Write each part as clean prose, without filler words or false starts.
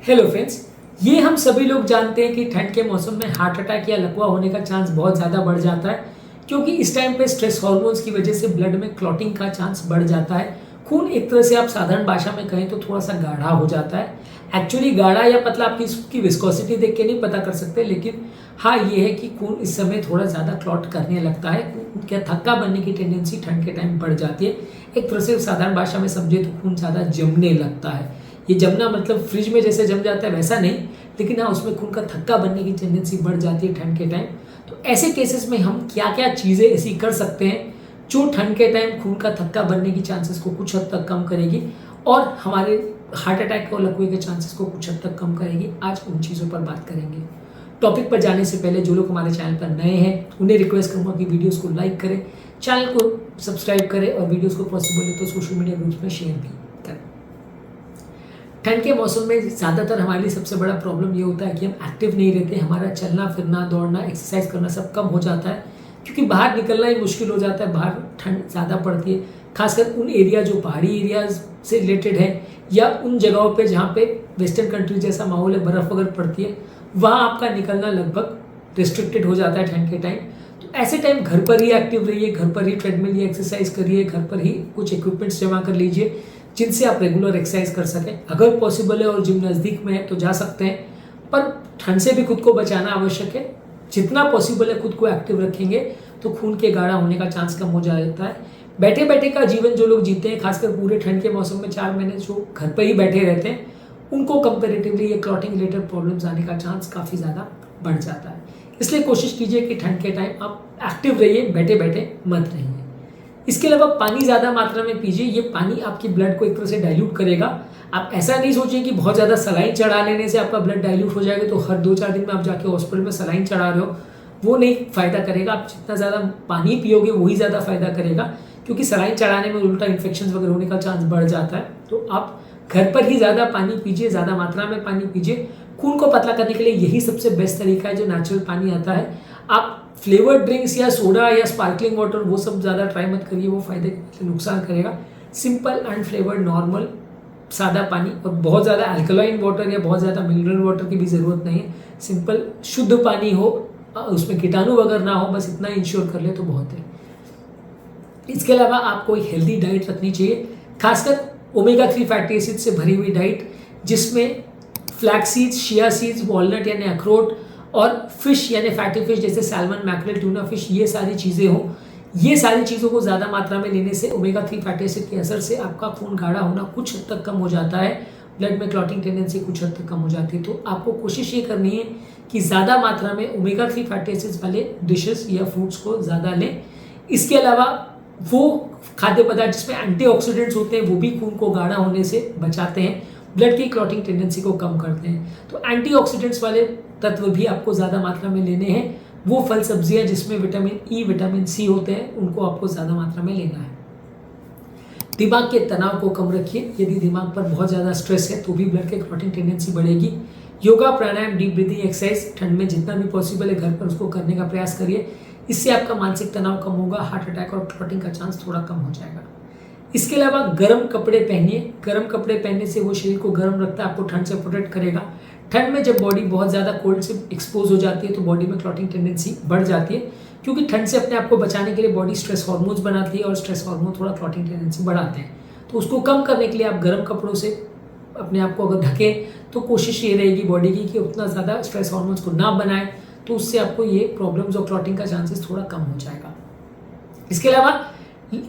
Hello friends, ये हम सभी लोग जानते हैं कि ठंड के मौसम में हार्ट अटैक या लकवा होने का चांस बहुत ज़्यादा बढ़ जाता है, क्योंकि इस टाइम पे स्ट्रेस हार्मोन्स की वजह से ब्लड में क्लॉटिंग का चांस बढ़ जाता है। खून एक तरह से आप साधारण भाषा में कहें तो थोड़ा सा गाढ़ा हो जाता है। एक्चुअली गाढ़ा या पतला आपकी इसकी विस्कोसिटी देख के नहीं पता कर सकते, लेकिन हाँ ये है कि खून इस समय थोड़ा ज़्यादा क्लॉट करने लगता है। क्या थक्का बनने की टेंडेंसी ठंड के टाइम बढ़ जाती है। एक तरह से साधारण भाषा में समझे तो खून ज़्यादा जमने लगता है। ये जमना मतलब फ्रिज में जैसे जम जाता है वैसा नहीं, लेकिन हाँ उसमें खून का थक्का बनने की टेंडेंसी बढ़ जाती है ठंड के टाइम। तो ऐसे केसेस में हम क्या क्या चीज़ें ऐसी कर सकते हैं जो ठंड के टाइम खून का थक्का बनने की चांसेस को कुछ हद तक कम करेगी और हमारे हार्ट अटैक और लकवे के चांसेस को कुछ हद तक कम करेगी। आज उन चीज़ों पर बात करेंगे। टॉपिक पर जाने से पहले जो लोग हमारे चैनल पर नए हैं उन्हें रिक्वेस्ट करूँगा कि वीडियोज़ को लाइक करें, चैनल को सब्सक्राइब करें और वीडियोज़ को पॉसिबल है तो सोशल मीडिया ग्रुप्स में शेयर भी करें। ठंड के मौसम में ज़्यादातर हमारे लिए सबसे बड़ा प्रॉब्लम ये होता है कि हम एक्टिव नहीं रहते। हमारा चलना फिरना, दौड़ना, एक्सरसाइज करना सब कम हो जाता है, क्योंकि बाहर निकलना ही मुश्किल हो जाता है। बाहर ठंड ज़्यादा पड़ती है, खासकर उन एरिया जो पहाड़ी एरियाज से रिलेटेड है या उन जगहों पे जहाँ पे वेस्टर्न कंट्री जैसा माहौल है, बर्फ़ वगैरह पड़ती है, वहाँ आपका निकलना लगभग रिस्ट्रिक्टेड हो जाता है ठंड के टाइम। तो ऐसे टाइम घर पर ही एक्टिव रहिए, घर पर ही ट्रेडमिल या एक्सरसाइज करिए, घर पर ही कुछ इक्विपमेंट्स जमा कर लीजिए जिनसे आप रेगुलर एक्सरसाइज कर सकें। अगर पॉसिबल है और जिम नज़दीक में है तो जा सकते हैं, पर ठंड से भी खुद को बचाना आवश्यक है। जितना पॉसिबल है खुद को एक्टिव रखेंगे तो खून के गाढ़ा होने का चांस कम हो जाता है। बैठे बैठे का जीवन जो लोग जीते हैं, खासकर पूरे ठंड के मौसम में 4 महीने जो घर पर ही बैठे रहते हैं, उनको कंपेरेटिवली ये क्लॉटिंग रिलेटेड प्रॉब्लम्स आने का चांस काफ़ी ज़्यादा बढ़ जाता है। इसलिए कोशिश कीजिए कि ठंड के टाइम आप एक्टिव रहिए, बैठे बैठे मत रहिए। इसके अलावा पानी ज़्यादा मात्रा में पीजिए। ये पानी आपकी ब्लड को एक तरह से डाइल्यूट करेगा। आप ऐसा नहीं सोचें कि बहुत ज़्यादा सलाइन चढ़ा लेने से आपका ब्लड डाइल्यूट हो जाएगा, तो हर 2-4 दिन में आप जाके हॉस्पिटल में सलाइन चढ़ा रहे हो, वो नहीं फ़ायदा करेगा। आप जितना ज़्यादा पानी पियोगे वही ज़्यादा फ़ायदा करेगा, क्योंकि सलाइन चढ़ाने में उल्टा इन्फेक्शन वगैरह होने का चांस बढ़ जाता है। तो आप घर पर ही ज़्यादा पानी पीजिए, ज़्यादा मात्रा में पानी पीजिए। खून को पतला करने के लिए यही सबसे बेस्ट तरीका है, जो नेचुरल पानी आता है। आप फ्लेवर्ड ड्रिंक्स या सोडा या स्पार्कलिंग वाटर वो सब ज़्यादा ट्राई मत करिए, वो फायदे से नुकसान करेगा। सिंपल अनफ्लेवर्ड नॉर्मल सादा पानी, और बहुत ज़्यादा अल्कलाइन वाटर या बहुत ज़्यादा मिनरल वाटर की भी ज़रूरत नहीं है। सिंपल शुद्ध पानी हो, उसमें कीटाणु वगैरह ना हो, बस इतना इंश्योर कर ले तो बहुत है। इसके अलावा आपको एक हेल्दी डाइट रखनी चाहिए, खासकर ओमेगा 3 फैटी एसिड से भरी हुई डाइट, जिसमें flax seeds, chia seeds, walnut यानी अखरोट और फिश यानी फैटी फिश जैसे सैल्मन, मैक्रेल, ट्यूना फिश, ये सारी चीज़ें हों। ये सारी चीज़ों को ज़्यादा मात्रा में लेने से ओमेगा 3 फैटी एसिड के असर से आपका खून गाढ़ा होना कुछ हद तक कम हो जाता है, ब्लड में क्लॉटिंग टेंडेंसी कुछ हद तक कम हो जाती है। तो आपको कोशिश ये करनी है कि ज़्यादा मात्रा में ओमेगा 3 फैटी एसिड्स वाले डिशेस या फ्रूट्स को ज़्यादा लें। इसके अलावा वो खाद्य पदार्थ जिसमें एंटीऑक्सीडेंट्स होते हैं, वो भी खून को गाढ़ा होने से बचाते हैं, ब्लड की क्लॉटिंग टेंडेंसी को कम करते हैं। तो एंटीऑक्सीडेंट्स वाले तत्व भी आपको ज़्यादा मात्रा में लेने हैं। वो फल सब्जियां जिसमें विटामिन ई, विटामिन सी होते हैं, उनको आपको ज़्यादा मात्रा में लेना है। दिमाग के तनाव को कम रखिए। यदि दिमाग पर बहुत ज़्यादा स्ट्रेस है तो भी ब्लड के क्लॉटिंग टेंडेंसी बढ़ेगी। योगा, प्राणायाम, डीप ब्रीदिंग एक्सरसाइज ठंड में जितना भी पॉसिबल है घर पर उसको करने का प्रयास करिए। इससे आपका मानसिक तनाव कम होगा, हार्ट अटैक और क्लॉटिंग का चांस थोड़ा कम हो जाएगा। इसके अलावा गर्म कपड़े पहनिए। गर्म कपड़े पहनने से वो शरीर को गर्म रखता है, आपको ठंड से प्रोटेक्ट करेगा। ठंड में जब बॉडी बहुत ज़्यादा कोल्ड से एक्सपोज हो जाती है तो बॉडी में क्लॉटिंग टेंडेंसी बढ़ जाती है, क्योंकि ठंड से अपने आप को बचाने के लिए बॉडी स्ट्रेस हार्मोन्स बनाती है और स्ट्रेस हार्मोन थोड़ा क्लॉटिंग टेंडेंसी बढ़ाते हैं। तो उसको कम करने के लिए आप गर्म कपड़ों से अपने आप को अगर ढकें तो कोशिश ये रहेगी बॉडी की कि उतना ज़्यादा स्ट्रेस हार्मोन्स को ना बनाए, तो उससे आपको ये प्रॉब्लम्स और क्लॉटिंग का चांसेस थोड़ा कम हो जाएगा। इसके अलावा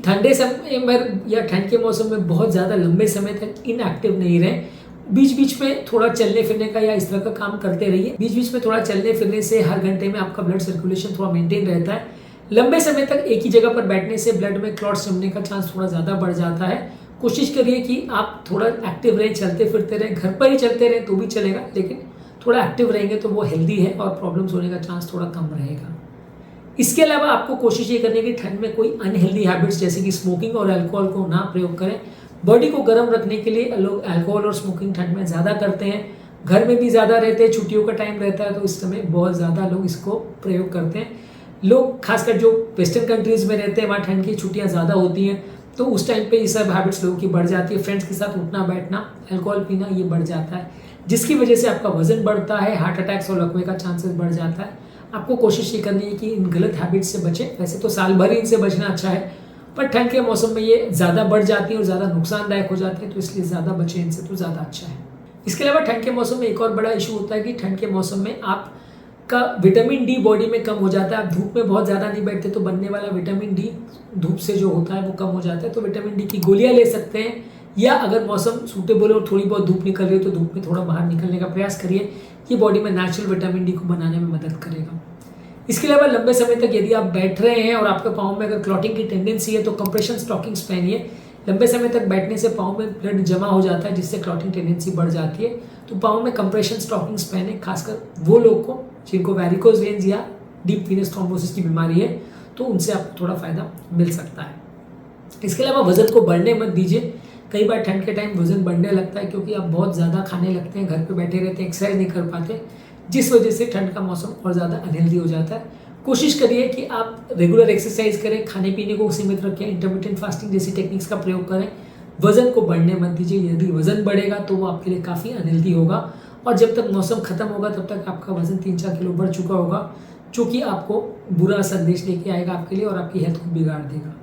ठंडे समय में या ठंड के मौसम में बहुत ज़्यादा लंबे समय तक इनएक्टिव नहीं रहें। बीच बीच में थोड़ा चलने फिरने का या इस तरह का काम करते रहिए। बीच बीच में थोड़ा चलने फिरने से हर घंटे में आपका ब्लड सर्कुलेशन थोड़ा मेंटेन रहता है। लंबे समय तक एक ही जगह पर बैठने से ब्लड में क्लॉट्स जमने का चांस थोड़ा ज़्यादा बढ़ जाता है। कोशिश करिए कि आप थोड़ा एक्टिव रहें, चलते फिरते रहें। घर पर ही चलते रहें तो भी चलेगा, लेकिन थोड़ा एक्टिव रहेंगे तो वो हेल्दी है और प्रॉब्लम्स होने का चांस थोड़ा कम रहेगा। इसके अलावा आपको कोशिश ये करनी है कि ठंड में कोई अनहेल्दी हैबिट्स जैसे कि स्मोकिंग और अल्कोहल को ना प्रयोग करें। बॉडी को गर्म रखने के लिए लोग अल्कोहल और स्मोकिंग ठंड में ज़्यादा करते हैं, घर में भी ज़्यादा रहते हैं, छुट्टियों का टाइम रहता है तो इस समय बहुत ज़्यादा लोग इसको प्रयोग करते हैं। लोग खासकर जो वेस्टर्न कंट्रीज़ में रहते हैं वहाँ ठंड की छुट्टियाँ ज़्यादा होती हैं, तो उस टाइम पे ये सब हैबिट्स लोगों की बढ़ जाती है। फ्रेंड्स के साथ उठना बैठना, अल्कोहल पीना, ये बढ़ जाता है। जिसकी वजह से आपका वजन बढ़ता है, हार्ट अटैक्स और लकवे का चांसेस बढ़ जाता है। आपको कोशिश ये करनी है कि इन गलत हैबिट्स से बचें। वैसे तो साल भर ही इनसे बचना अच्छा है, पर ठंड के मौसम में ये ज़्यादा बढ़ जाती है और ज़्यादा नुकसानदायक हो जाती है, तो इसलिए ज़्यादा बचें इनसे तो ज़्यादा अच्छा है। इसके अलावा ठंड के मौसम में एक और बड़ा इशू होता है कि ठंड के मौसम में आपका विटामिन डी बॉडी में कम हो जाता है। आप धूप में बहुत ज़्यादा नहीं बैठते तो बनने वाला विटामिन डी धूप से जो होता है वो कम हो जाता है, तो विटामिन डी की गोलियाँ ले सकते हैं, या अगर मौसम सूटेबल और थोड़ी बहुत धूप निकल रही है तो धूप में थोड़ा बाहर निकलने का प्रयास करिए। ये बॉडी में नेचुरल विटामिन डी को बनाने में मदद करेगा। इसके अलावा लंबे समय तक यदि आप बैठ रहे हैं और आपके पाँव में अगर क्लॉटिंग की टेंडेंसी है तो कंप्रेशन स्टॉकिंग्स पहनिए। लंबे समय तक बैठने से पाँव में ब्लड जमा हो जाता है, जिससे क्लॉटिंग टेंडेंसी बढ़ जाती है। तो पाँव में कंप्रेशन स्टॉकिंग्स पहने, खासकर वो लोग को जिनको वैरिकोज वेन्स या डीप वीनस थ्रोम्बोसिस की बीमारी है, तो उनसे आपको थोड़ा फायदा मिल सकता है। इसके अलावा वजन को बढ़ने मत दीजिए। कई बार ठंड के टाइम वजन बढ़ने लगता है क्योंकि आप बहुत ज़्यादा खाने लगते हैं, घर पे बैठे रहते हैं, एक्सरसाइज नहीं कर पाते, जिस वजह से ठंड का मौसम और ज़्यादा अनहेल्दी हो जाता है। कोशिश करिए कि आप रेगुलर एक्सरसाइज करें, खाने पीने को सीमित रखें, इंटरमिटेंट फास्टिंग जैसी टेक्निक्स का प्रयोग करें। वजन को बढ़ने मत दीजिए। यदि वजन बढ़ेगा तो वो आपके लिए काफ़ी अनहेल्दी होगा, और जब तक मौसम खत्म होगा तब तक आपका वजन 3-4 किलो बढ़ चुका होगा, जो कि आपको बुरा संदेश लेके आएगा आपके लिए और आपकी हेल्थ को बिगाड़ देगा।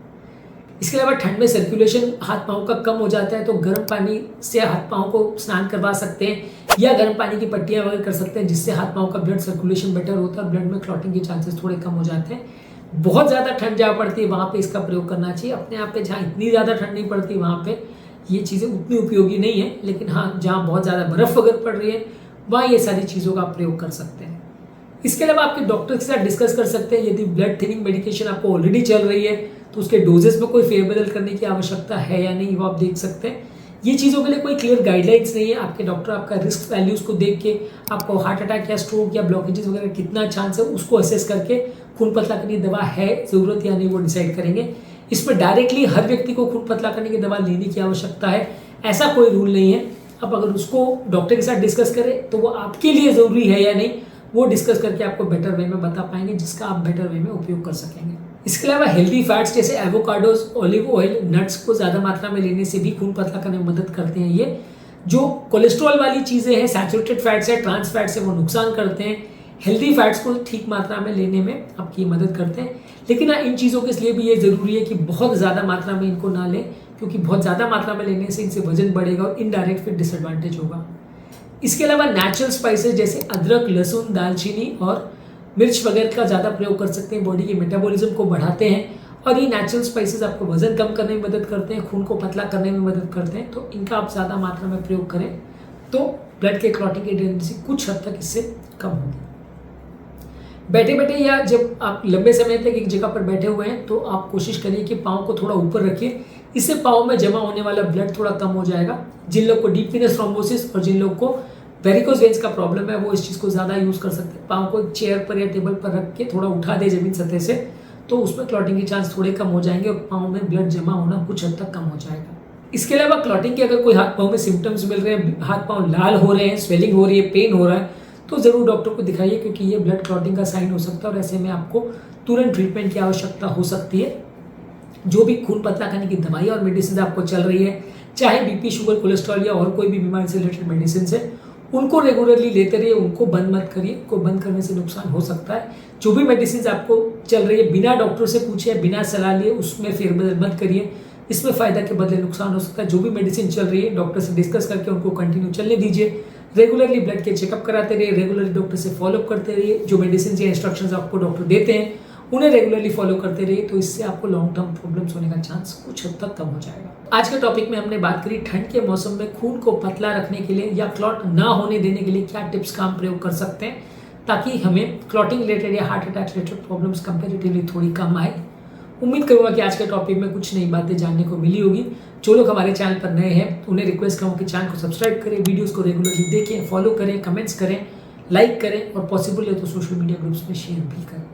इसके अलावा ठंड में सर्कुलेशन हाथ पाँव का कम हो जाता है, तो गर्म पानी से हाथ पाँव को स्नान करवा सकते हैं, या गर्म पानी की पट्टियाँ वगैरह कर सकते हैं, जिससे हाथ पाँव का ब्लड सर्कुलेशन बेटर होता है, ब्लड में क्लॉटिंग के चांसेस थोड़े कम हो जाते हैं। बहुत ज़्यादा ठंड जहाँ पड़ती है वहाँ पे इसका प्रयोग करना चाहिए। अपने आप पे जहाँ इतनी ज़्यादा ठंड नहीं पड़ती वहाँ पे ये चीज़ें उतनी उपयोगी नहीं है, लेकिन हाँ जहाँ बहुत ज़्यादा बर्फ़ अगर पड़ रही है वहाँ ये सारी चीज़ों का प्रयोग कर सकते हैं। इसके अलावा आपके डॉक्टर के साथ डिस्कस कर सकते हैं। यदि ब्लड थिनिंग मेडिकेशन आपको ऑलरेडी चल रही है तो उसके डोजेस में कोई फेरबदल करने की आवश्यकता है या नहीं, वो आप देख सकते हैं। ये चीज़ों के लिए कोई क्लियर गाइडलाइंस नहीं है। आपके डॉक्टर आपका रिस्क वैल्यूज़ को देख के आपको हार्ट अटैक या स्ट्रोक या ब्लॉकेजेस वगैरह कितना चांस है उसको असेस करके खून पतला करने की दवा है ज़रूरत या नहीं वो डिसाइड करेंगे। इस पर डायरेक्टली हर व्यक्ति को खून पतला करने की दवा लेने की आवश्यकता है, ऐसा कोई रूल नहीं है। अब अगर उसको डॉक्टर के साथ डिस्कस करें तो वो आपके लिए ज़रूरी है या नहीं वो डिस्कस करके आपको बेटर वे में बता पाएंगे, जिसका आप बेटर वे में उपयोग कर सकेंगे। इसके अलावा हेल्दी फैट्स जैसे एवोकाडोज, ऑलिव ऑयल, नट्स को ज़्यादा मात्रा में लेने से भी खून पतला करने में मदद करते हैं। ये जो कोलेस्ट्रॉल वाली चीज़ें हैं, सैचुरेटेड फैट्स है, ट्रांस फैट्स है, वो नुकसान करते हैं। हेल्दी फैट्स को ठीक मात्रा में लेने में आपकी मदद करते हैं, लेकिन इन चीज़ों के लिए भी ये ज़रूरी है कि बहुत ज़्यादा मात्रा में इनको ना लें, क्योंकि बहुत ज़्यादा मात्रा में लेने से इनसे वजन बढ़ेगा और इनडायरेक्ट फिर डिसएडवांटेज होगा। इसके अलावा नेचुरल स्पाइसेस जैसे अदरक, लहसुन, दालचीनी और मिर्च वगैरह का ज़्यादा प्रयोग कर सकते हैं। बॉडी के मेटाबॉलिज्म को बढ़ाते हैं, और ये नेचुरल स्पाइसेस आपको वजन कम करने में मदद करते हैं, खून को पतला करने में मदद करते हैं। तो इनका आप ज़्यादा मात्रा में प्रयोग करें तो ब्लड के क्लॉटिंग की टेंडेंसी कुछ हद तक इससे कम होगी। बैठे बैठे या जब आप लंबे समय तक एक जगह पर बैठे हुए हैं तो आप कोशिश करिए कि पाँव को थोड़ा ऊपर रखिए। इससे पाँव में जमा होने वाला ब्लड थोड़ा कम हो जाएगा। जिन लोग को डीप वीनस थ्रोम्बोसिस और जिन लोग को वेरिकोज वेन्स का प्रॉब्लम है वो इस चीज़ को ज़्यादा यूज़ कर सकते हैं। पाँव को एक चेयर पर या टेबल पर रख के थोड़ा उठा दे जमीन सतह से, तो उसमें क्लॉटिंग के चांस थोड़े कम हो जाएंगे और पाँव में ब्लड जमा होना कुछ हद तक कम हो जाएगा। इसके अलावा क्लॉटिंग के अगर कोई हाथ पाँव में सिम्टम्स मिल रहे हैं, हाथ पाँव लाल हो रहे हैं, स्वेलिंग हो रही है, पेन हो रहा है, तो ज़रूर डॉक्टर को दिखाइए, क्योंकि ये ब्लड क्लॉटिंग का साइन हो सकता है और ऐसे में आपको तुरंत ट्रीटमेंट की आवश्यकता हो सकती है। जो भी खून पतला करने की दवाई और मेडिसिन आपको चल रही है, चाहे बीपी, शुगर, कोलेस्ट्रॉल या और कोई भी बीमारी से रिलेटेड मेडिसिन है, उनको रेगुलरली लेते रहिए, उनको बंद मत करिए। उनको बंद करने से नुकसान हो सकता है। जो भी मेडिसिन आपको चल रही है बिना डॉक्टर से पूछे, बिना सलाह लिए उसमें फेरबदल मत करिए, इसमें फ़ायदा के बदले नुकसान हो सकता है। जो भी मेडिसिन चल रही है डॉक्टर से डिस्कस करके उनको कंटिन्यू चलने दीजिए। रेगुलरली ब्लड के चेकअप कराते रहिए, रेगुलरली डॉक्टर से फॉलोअप करते रहिए। जो मेडिसिन या इंस्ट्रक्शंस आपको डॉक्टर देते हैं उन्हें रेगुलरली फॉलो करते रहिए, तो इससे आपको लॉन्ग टर्म प्रॉब्लम्स होने का चांस कुछ हद तक कम हो जाएगा। आज के टॉपिक में हमने बात करी ठंड के मौसम में खून को पतला रखने के लिए या क्लॉट ना होने देने के लिए क्या टिप्स का हम प्रयोग कर सकते हैं, ताकि हमें क्लॉटिंग रिलेटेड या heart attack related problems comparatively थोड़ी कम आए। उम्मीद करूँगा कि आज के टॉपिक में कुछ नई बातें जानने को मिली होगी। जो लोग हमारे चैनल पर नए हैं उन्हें रिक्वेस्ट करूँ कि चैनल को सब्सक्राइब करें, वीडियोज़ को रेगुलरली देखें, फॉलो करें, कमेंट्स करें, लाइक करें और पॉसिबल है तो सोशल मीडिया ग्रुप्स में शेयर भी करें।